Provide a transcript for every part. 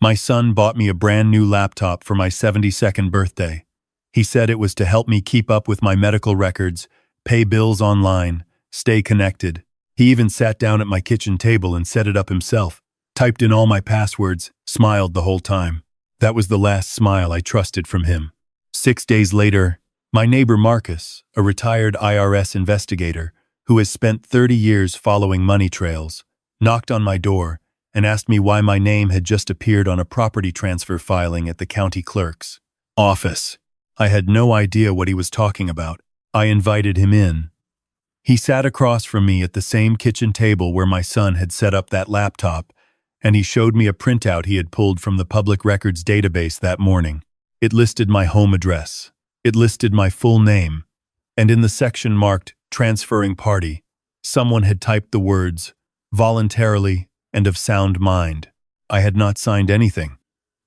My son bought me a brand new laptop for my 72nd birthday. He said it was to help me keep up with my medical records, pay bills online, stay connected. He even sat down at my kitchen table and set it up himself, typed in all my passwords, smiled the whole time. That was the last smile I trusted from him. 6 days later, my neighbor Marcus, a retired IRS investigator who has spent 30 years following money trails, knocked on my door and asked me why my name had just appeared on a property transfer filing at the county clerk's office. I had no idea what he was talking about. I invited him in. He sat across from me at the same kitchen table where my son had set up that laptop, and he showed me a printout he had pulled from the public records database that morning. It listed my home address. It listed my full name. And in the section marked Transferring Party, someone had typed the words, voluntarily and of sound mind. I had not signed anything.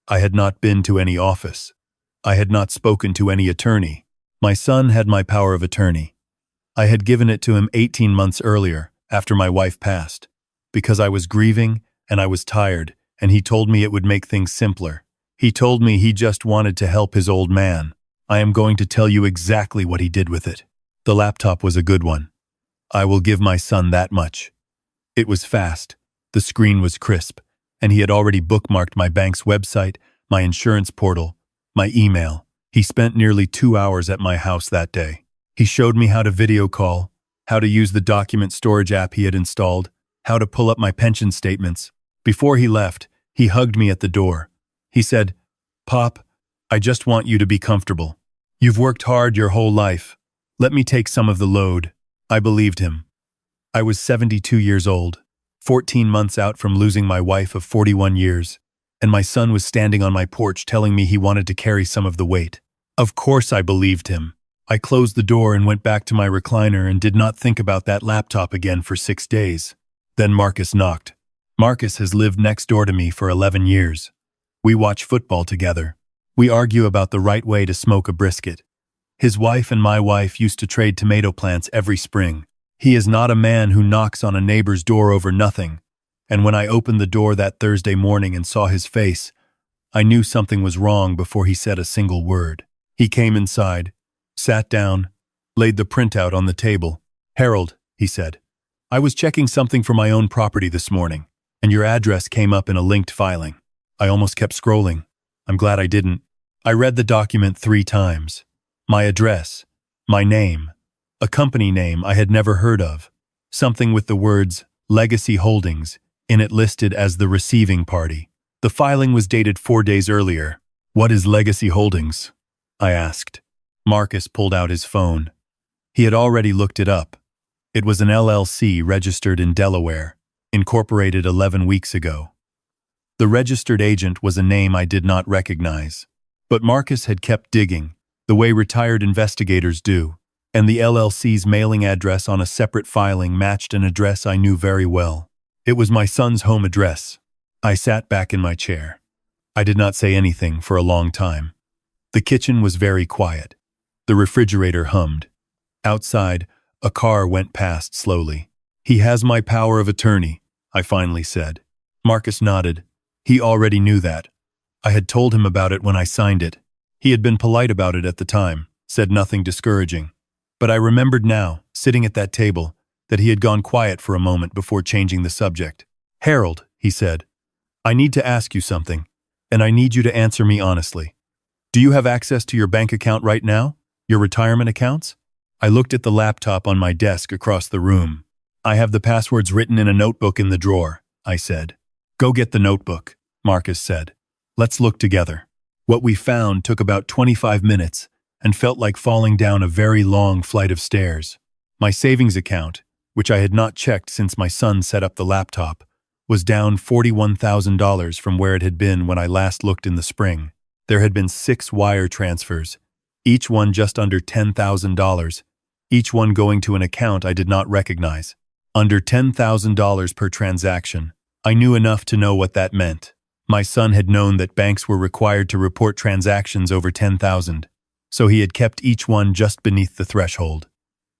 I had not been to any office. I had not spoken to any attorney. My son had my power of attorney. I had given it to him 18 months earlier, after my wife passed, because I was grieving and I was tired, and he told me it would make things simpler. He told me he just wanted to help his old man. I am going to tell you exactly what he did with it. The laptop was a good one. I will give my son that much. It was fast, the screen was crisp, and he had already bookmarked my bank's website, my insurance portal, my email. He spent nearly 2 hours at my house that day. He showed me how to video call, how to use the document storage app he had installed, how to pull up my pension statements. Before he left, he hugged me at the door. He said, "Pop, I just want you to be comfortable. You've worked hard your whole life. Let me take some of the load." I believed him. I was 72 years old, 14 months out from losing my wife of 41 years, and my son was standing on my porch telling me he wanted to carry some of the weight. Of course I believed him. I closed the door and went back to my recliner and did not think about that laptop again for 6 days. Then Marcus knocked. Marcus has lived next door to me for 11 years. We watch football together. We argue about the right way to smoke a brisket. His wife and my wife used to trade tomato plants every spring. He is not a man who knocks on a neighbor's door over nothing. And when I opened the door that Thursday morning and saw his face, I knew something was wrong before he said a single word. He came inside, sat down, laid the printout on the table. "Harold," he said, "I was checking something for my own property this morning, and your address came up in a linked filing. I almost kept scrolling. I'm glad I didn't. I read the document 3 times. My address, my name, a company name I had never heard of, something with the words Legacy Holdings in it listed as the receiving party. The filing was dated 4 days earlier. "What is Legacy Holdings?" I asked. Marcus pulled out his phone. He had already looked it up. It was an LLC registered in Delaware, incorporated 11 weeks ago. The registered agent was a name I did not recognize. But Marcus had kept digging, the way retired investigators do, and the LLC's mailing address on a separate filing matched an address I knew very well. It was my son's home address. I sat back in my chair. I did not say anything for a long time. The kitchen was very quiet. The refrigerator hummed. Outside, a car went past slowly. "He has my power of attorney," I finally said. Marcus nodded. He already knew that. I had told him about it when I signed it. He had been polite about it at the time, said nothing discouraging. But I remembered now, sitting at that table, that he had gone quiet for a moment before changing the subject. "Harold," he said, "I need to ask you something, and I need you to answer me honestly. Do you have access to your bank account right now? Your retirement accounts?" I looked at the laptop on my desk across the room. "I have the passwords written in a notebook in the drawer," I said. "Go get the notebook," Marcus said. "Let's look together." What we found took about 25 minutes and felt like falling down a very long flight of stairs. My savings account, which I had not checked since my son set up the laptop, was down $41,000 from where it had been when I last looked in the spring. There had been 6 wire transfers, each one just under $10,000, each one going to an account I did not recognize. Under $10,000 per transaction. I knew enough to know what that meant. My son had known that banks were required to report transactions over $10,000, so he had kept each one just beneath the threshold.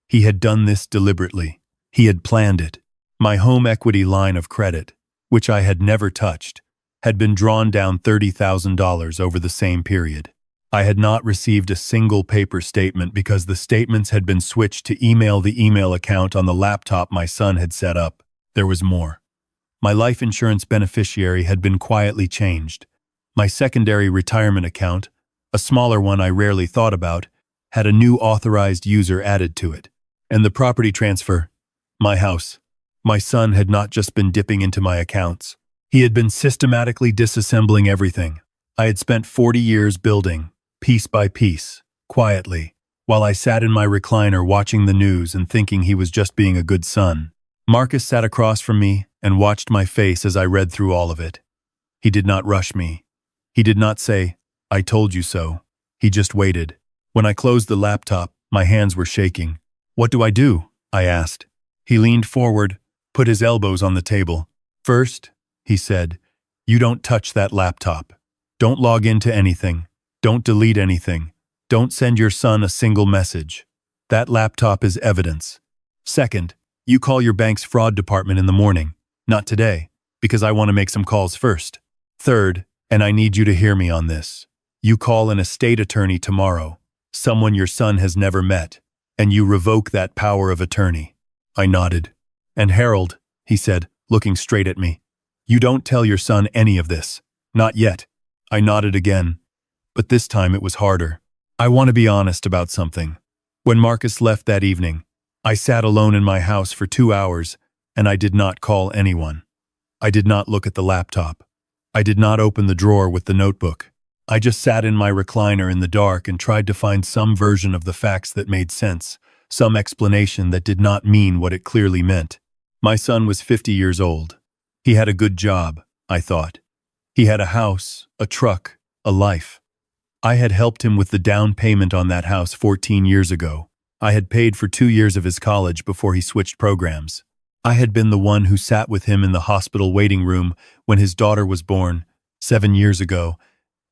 He had done this deliberately. He had planned it. My home equity line of credit, which I had never touched, had been drawn down $30,000 over the same period. I had not received a single paper statement because the statements had been switched to the email account on the laptop my son had set up. There was more. My life insurance beneficiary had been quietly changed. My secondary retirement account, a smaller one I rarely thought about, had a new authorized user added to it. And the property transfer, my house. My son had not just been dipping into my accounts. He had been systematically disassembling everything I had spent 40 years building, piece by piece, quietly, while I sat in my recliner watching the news and thinking he was just being a good son. Marcus sat across from me and watched my face as I read through all of it. He did not rush me. He did not say, "I told you so." He just waited. When I closed the laptop, my hands were shaking. "What do I do?" I asked. He leaned forward, put his elbows on the table. "First," he said, "you don't touch that laptop. Don't log into anything. Don't delete anything. Don't send your son a single message. That laptop is evidence. Second, you call your bank's fraud department in the morning. Not today, because I want to make some calls first. Third, and I need you to hear me on this, you call an estate attorney tomorrow, someone your son has never met, and you revoke that power of attorney." I nodded. "And Harold," he said, looking straight at me, "you don't tell your son any of this. Not yet." I nodded again, but this time it was harder. "I want to be honest about something. When Marcus left that evening, I sat alone in my house for 2 hours, and I did not call anyone. I did not look at the laptop. I did not open the drawer with the notebook. I just sat in my recliner in the dark and tried to find some version of the facts that made sense, some explanation that did not mean what it clearly meant. My son was 50 years old. He had a good job, I thought. He had a house, a truck, a life. I had helped him with the down payment on that house 14 years ago. I had paid for 2 years of his college before he switched programs. I had been the one who sat with him in the hospital waiting room when his daughter was born, 7 years ago,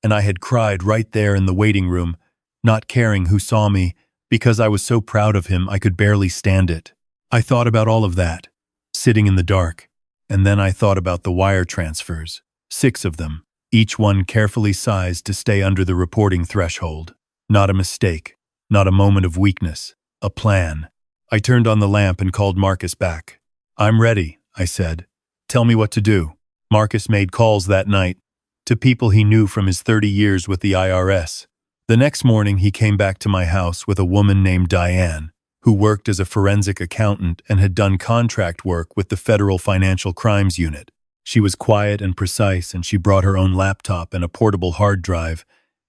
and I had cried right there in the waiting room, not caring who saw me, because I was so proud of him I could barely stand it. I thought about all of that, sitting in the dark, and then I thought about the wire transfers, 6 of them, each one carefully sized to stay under the reporting threshold. Not a mistake, not a moment of weakness, a plan. I turned on the lamp and called Marcus back. "I'm ready," I said. "Tell me what to do." Marcus made calls that night to people he knew from his 30 years with the IRS. The next morning he came back to my house with a woman named Diane, who worked as a forensic accountant and had done contract work with the Federal Financial Crimes Unit. She was quiet and precise, and she brought her own laptop and a portable hard drive,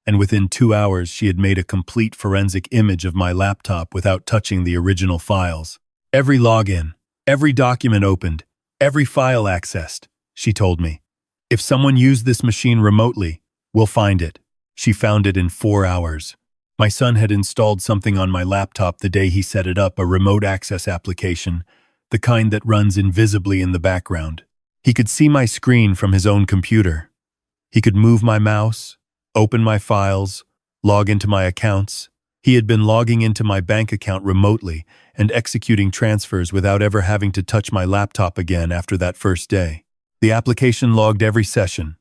and within 2 hours she had made a complete forensic image of my laptop without touching the original files. "Every login, every document opened, every file accessed," she told me. "If someone used this machine remotely, we'll find it." She found it in 4 hours. My son had installed something on my laptop the day he set it up, a remote access application, the kind that runs invisibly in the background. He could see my screen from his own computer. He could move my mouse, open my files, log into my accounts. He had been logging into my bank account remotely and executing transfers without ever having to touch my laptop again after that first day. The application logged every session: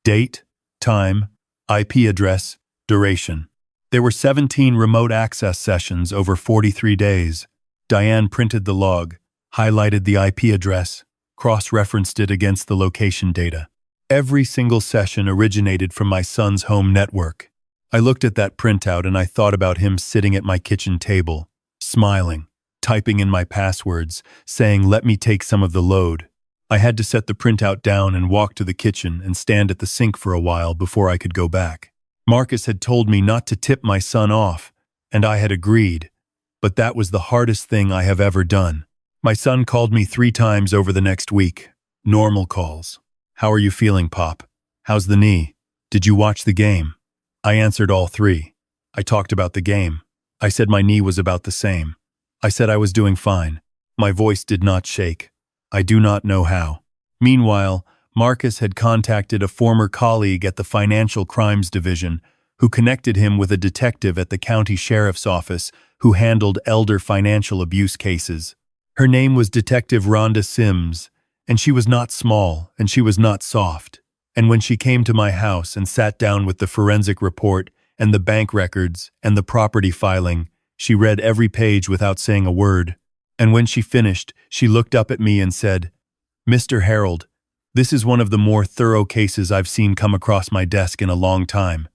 date, time, IP address, duration. There were 17 remote access sessions over 43 days. Diane printed the log, highlighted the IP address, cross-referenced it against the location data. Every single session originated from my son's home network. I looked at that printout and I thought about him sitting at my kitchen table, smiling, typing in my passwords, saying, "Let me take some of the load." I had to set the printout down and walk to the kitchen and stand at the sink for a while before I could go back. Marcus had told me not to tip my son off, and I had agreed, but that was the hardest thing I have ever done. My son called me 3 times over the next week. Normal calls. "How are you feeling, Pop? How's the knee? Did you watch the game?" I answered all 3. I talked about the game. I said my knee was about the same. I said I was doing fine. My voice did not shake. I do not know how. Meanwhile, Marcus had contacted a former colleague at the Financial Crimes Division who connected him with a detective at the county sheriff's office who handled elder financial abuse cases. Her name was Detective Rhonda Sims, and she was not small and she was not soft. And when she came to my house and sat down with the forensic report and the bank records and the property filing, she read every page without saying a word. And when she finished, she looked up at me and said, "Mr. Harold, this is one of the more thorough cases I've seen come across my desk in a long time.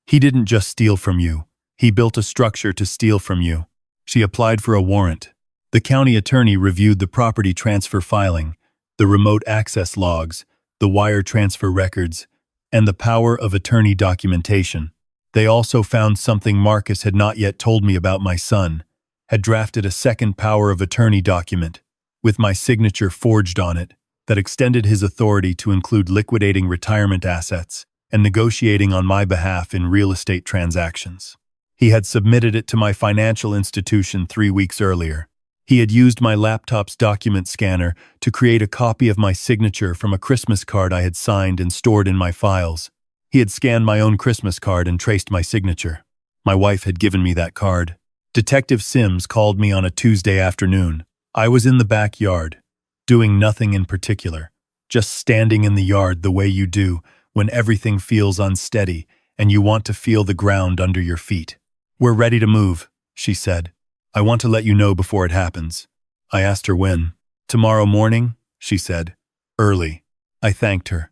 He didn't just steal from you. He built a structure to steal from you." She applied for a warrant. The county attorney reviewed the property transfer filing, the remote access logs, the wire transfer records, and the power of attorney documentation. They also found something Marcus had not yet told me about my son, had drafted a second power of attorney document, with my signature forged on it, that extended his authority to include liquidating retirement assets and negotiating on my behalf in real estate transactions. He had submitted it to my financial institution 3 weeks earlier. He had used my laptop's document scanner to create a copy of my signature from a Christmas card I had signed and stored in my files. He had scanned my own Christmas card and traced my signature. My wife had given me that card. Detective Sims called me on a Tuesday afternoon. I was in the backyard, doing nothing in particular, just standing in the yard the way you do when everything feels unsteady and you want to feel the ground under your feet. "We're ready to move," she said. "I want to let you know before it happens." I asked her when. "Tomorrow morning," she said. "Early." I thanked her.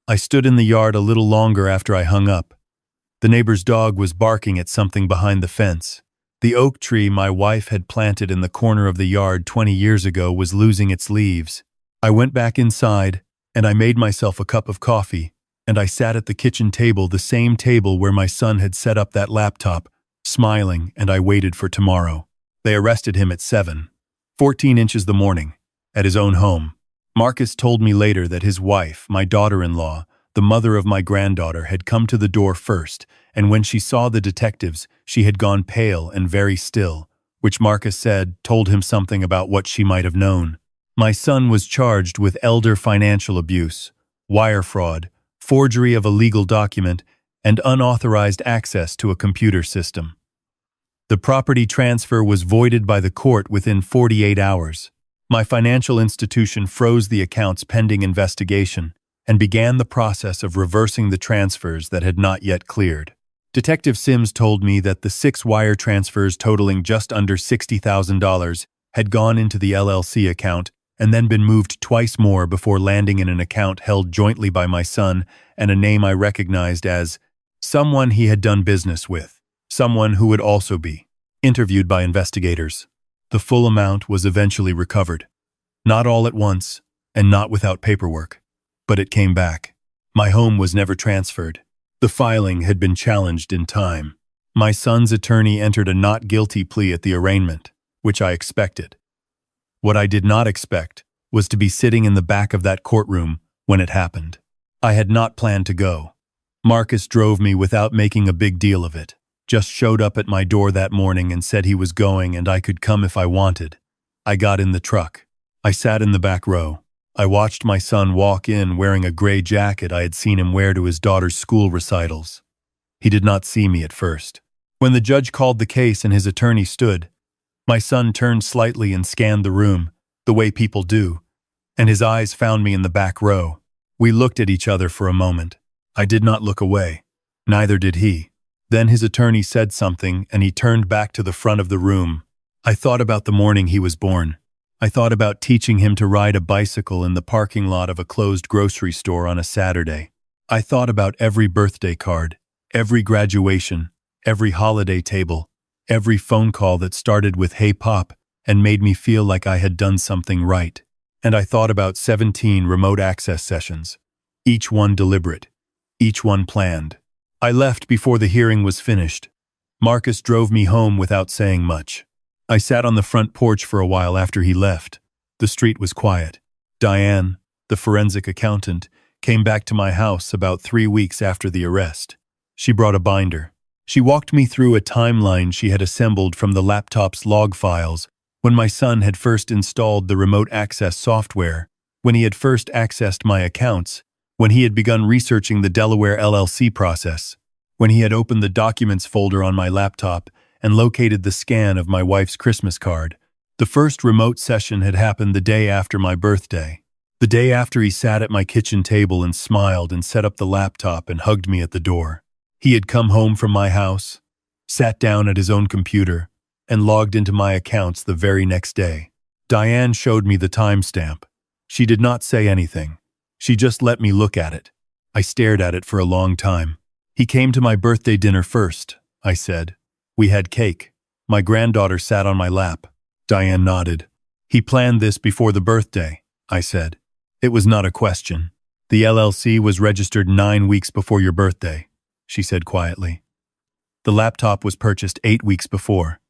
I stood in the yard a little longer after I hung up. The neighbor's dog was barking at something behind the fence. The oak tree my wife had planted in the corner of the yard 20 years ago was losing its leaves. I went back inside, and I made myself a cup of coffee, and I sat at the kitchen table, the same table where my son had set up that laptop, smiling, and I waited for tomorrow. They arrested him at 7:14 inches the morning, at his own home. Marcus told me later that his wife, my daughter-in-law, the mother of my granddaughter, had come to the door first, and when she saw the detectives, she had gone pale and very still, which Marcus said told him something about what she might have known. My son was charged with elder financial abuse, wire fraud, forgery of a legal document, and unauthorized access to a computer system. The property transfer was voided by the court within 48 hours. My financial institution froze the accounts pending investigation and began the process of reversing the transfers that had not yet cleared. Detective Sims told me that the 6 wire transfers totaling just under $60,000 had gone into the LLC account and then been moved twice more before landing in an account held jointly by my son and a name I recognized as someone he had done business with, someone who would also be interviewed by investigators. The full amount was eventually recovered. Not all at once, and not without paperwork. But it came back. My home was never transferred. The filing had been challenged in time. My son's attorney entered a not guilty plea at the arraignment, which I expected. What I did not expect was to be sitting in the back of that courtroom when it happened. I had not planned to go. Marcus drove me without making a big deal of it. Just showed up at my door that morning and said he was going and I could come if I wanted. I got in the truck. I sat in the back row. I watched my son walk in wearing a gray jacket I had seen him wear to his daughter's school recitals. He did not see me at first. When the judge called the case and his attorney stood, my son turned slightly and scanned the room, the way people do, and his eyes found me in the back row. We looked at each other for a moment. I did not look away. Neither did he. Then his attorney said something and he turned back to the front of the room. I thought about the morning he was born. I thought about teaching him to ride a bicycle in the parking lot of a closed grocery store on a Saturday. I thought about every birthday card, every graduation, every holiday table, every phone call that started with "Hey Pop" and made me feel like I had done something right. And I thought about 17 remote access sessions, each one deliberate, each one planned. I left before the hearing was finished. Marcus drove me home without saying much. I sat on the front porch for a while after he left. The street was quiet. Diane, the forensic accountant, came back to my house about 3 weeks after the arrest. She brought a binder. She walked me through a timeline she had assembled from the laptop's log files when my son had first installed the remote access software, when he had first accessed my accounts, when he had begun researching the Delaware LLC process, when he had opened the documents folder on my laptop and located the scan of my wife's Christmas card. The first remote session had happened the day after my birthday. The day after, he sat at my kitchen table and smiled and set up the laptop and hugged me at the door. He had come home from my house, sat down at his own computer, and logged into my accounts the very next day. Diane showed me the timestamp. She did not say anything. She just let me look at it. I stared at it for a long time. He came to my birthday dinner first, I said. We had cake. My granddaughter sat on my lap. Diane nodded. He planned this before the birthday, I said. It was not a question. The LLC was registered 9 weeks before your birthday, she said quietly. The laptop was purchased 8 weeks before.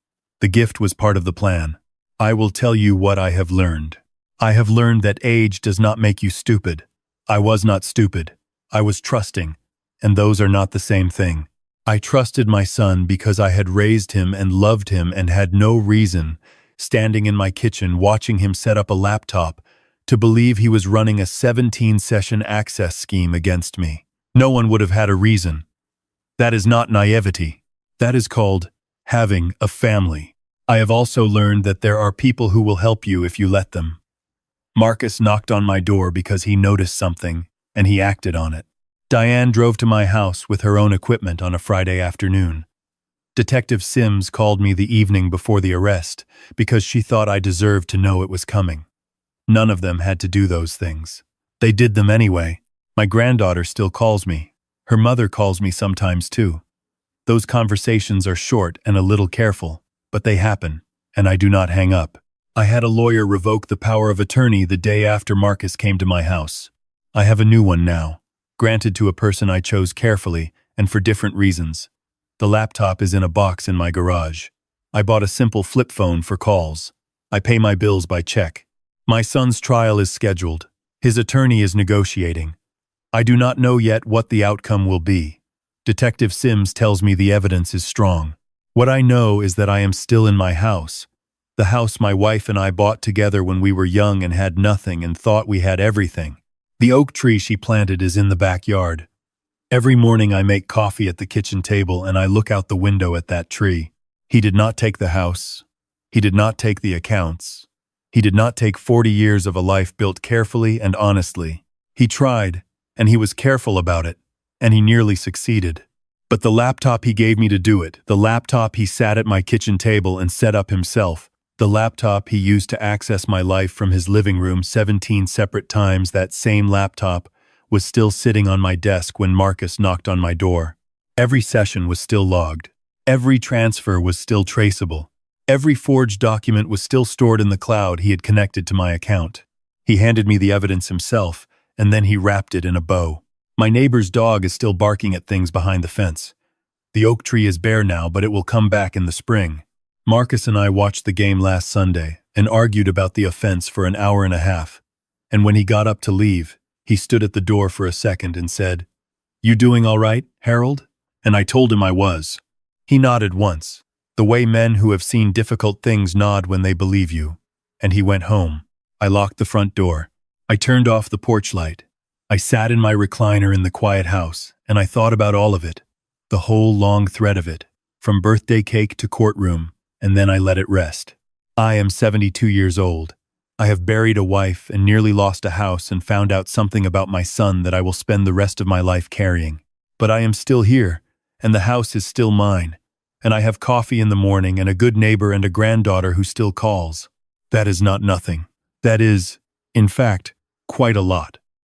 The gift was part of the plan. I will tell you what I have learned. I have learned that age does not make you stupid. I was not stupid. I was trusting, and those are not the same thing. I trusted my son because I had raised him and loved him and had no reason, standing in my kitchen watching him set up a laptop, to believe he was running a 17-session access scheme against me. No one would have had a reason. That is not naivety. That is called having a family. I have also learned that there are people who will help you if you let them. Marcus knocked on my door because he noticed something, and he acted on it. Diane drove to my house with her own equipment on a Friday afternoon. Detective Sims called me the evening before the arrest because she thought I deserved to know it was coming. None of them had to do those things. They did them anyway. My granddaughter still calls me. Her mother calls me sometimes too. Those conversations are short and a little careful, but they happen, and I do not hang up. I had a lawyer revoke the power of attorney the day after Marcus came to my house. I have a new one now, granted to a person I chose carefully and for different reasons. The laptop is in a box in my garage. I bought a simple flip phone for calls. I pay my bills by check. My son's trial is scheduled. His attorney is negotiating. I do not know yet what the outcome will be. Detective Sims tells me the evidence is strong. What I know is that I am still in my house. The house my wife and I bought together when we were young and had nothing and thought we had everything. The oak tree she planted is in the backyard. Every morning I make coffee at the kitchen table and I look out the window at that tree. He did not take the house. He did not take the accounts. He did not take 40 years of a life built carefully and honestly. He tried, and he was careful about it, and he nearly succeeded. But the laptop he gave me to do it, the laptop he sat at my kitchen table and set up himself, the laptop he used to access my life from his living room 17 separate times, that same laptop was still sitting on my desk when Marcus knocked on my door. Every session was still logged. Every transfer was still traceable. Every forged document was still stored in the cloud he had connected to my account. He handed me the evidence himself, and then he wrapped it in a bow. My neighbor's dog is still barking at things behind the fence. The oak tree is bare now, but it will come back in the spring. Marcus and I watched the game last Sunday and argued about the offense for an hour and a half. And when he got up to leave, he stood at the door for a second and said, "You doing all right, Harold?" And I told him I was. He nodded once, the way men who have seen difficult things nod when they believe you. And he went home. I locked the front door. I turned off the porch light. I sat in my recliner in the quiet house, and I thought about all of it, the whole long thread of it, from birthday cake to courtroom, and then I let it rest. I am 72 years old. I have buried a wife and nearly lost a house and found out something about my son that I will spend the rest of my life carrying. But I am still here, and the house is still mine, and I have coffee in the morning and a good neighbor and a granddaughter who still calls. That is not nothing. That is, in fact, quite a lot.